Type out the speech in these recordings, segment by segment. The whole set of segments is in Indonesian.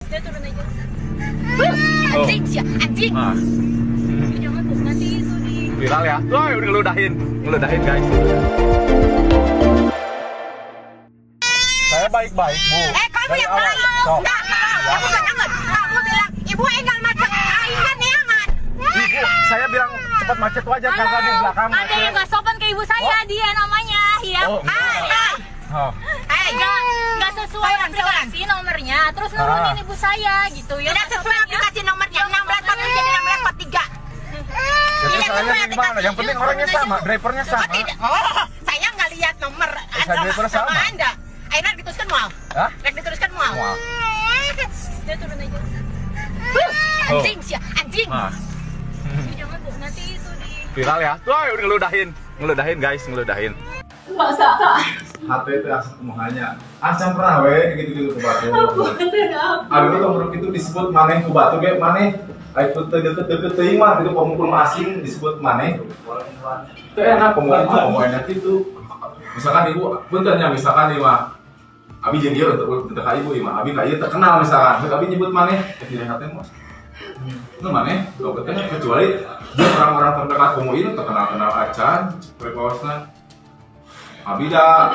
Dia turun aja. Anjing sih, anjing. Jangan tuh, nanti itu di viral ya. Wah, udah ngeludahin guys. Saya baik-baik, Bu. Kamu yang baik. Enggak, kamu banget. Kamu bilang, ibu enggak macet, aingan neangan. Ibu, saya bilang cepat macet wajar karena di belakang Ada yang nggak sopan ke ibu saya, dia namanya. Ya. Nggak sesuai aplikasi nomornya, terus nurunin ibu saya gitu ya. Tidak sesuai aplikasi nomornya 1643 jadi 1643. Jadi soalnya gimana? Yang penting orangnya sama, drivernya sama. Oh, saya nggak lihat nomor drivernya sama. Anda. Aina diteruskan mau? Hah? Rek diteruskan mau? Dia turun aja. Anjing sih, anjing. Jangan tuh, nanti itu di Viral ya. Wah, udah ngeludahin guys, ngeludahin. masa HT itu asal kemahanya asam pernah we gitu ke batu abis itu menurut itu disebut maneh ke batu ge maneh ikut deket teuing mah itu pemukul asing disebut maneh itu enak pemukul enak itu misalkan ibu puntennya misalkan ieu mah abi jeung ieu untuk ka ibu ieu mah abi ka ieu terkenal misalkan abi nyebut maneh di HT mah itu maneh kecuali dia orang-orang terdekat kamu ini terkenal acan prepausna Abi dah,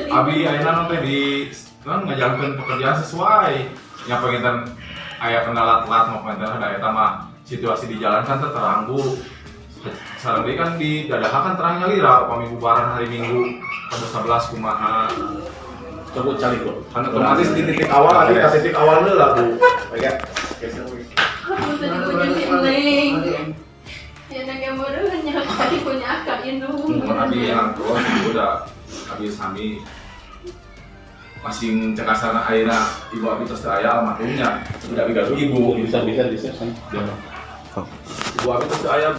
Abi ayeuna teh di kan ngajalankeun pekerjaan sesuai. Nya penginten aya kendala telat mau penginten ada eta mah situasi di jalan kan teranggu. Sareng deui kan di dadaha kan terangnya lira upami bubaran hari Minggu pada 11 kumaha. Coba cari kok. Kan otomatis di titik awal ada ka titik awal heula Bu. Kayak Aku tadi punya siling. Ya nang baru hanya tadi punya akak indung. Abi yang terus udah Abi sami masing cekasana ayeuna ibu Abi tos teu aya almarhumnya. Udah Abi gaduh ibu Bisa kan. Ibu Abi tos teu aya.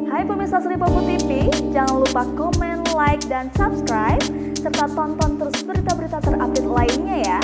Hai pemirsa Sri Popo TV, jangan lupa komen, like, dan subscribe, serta tonton terus berita-berita terupdate lainnya ya.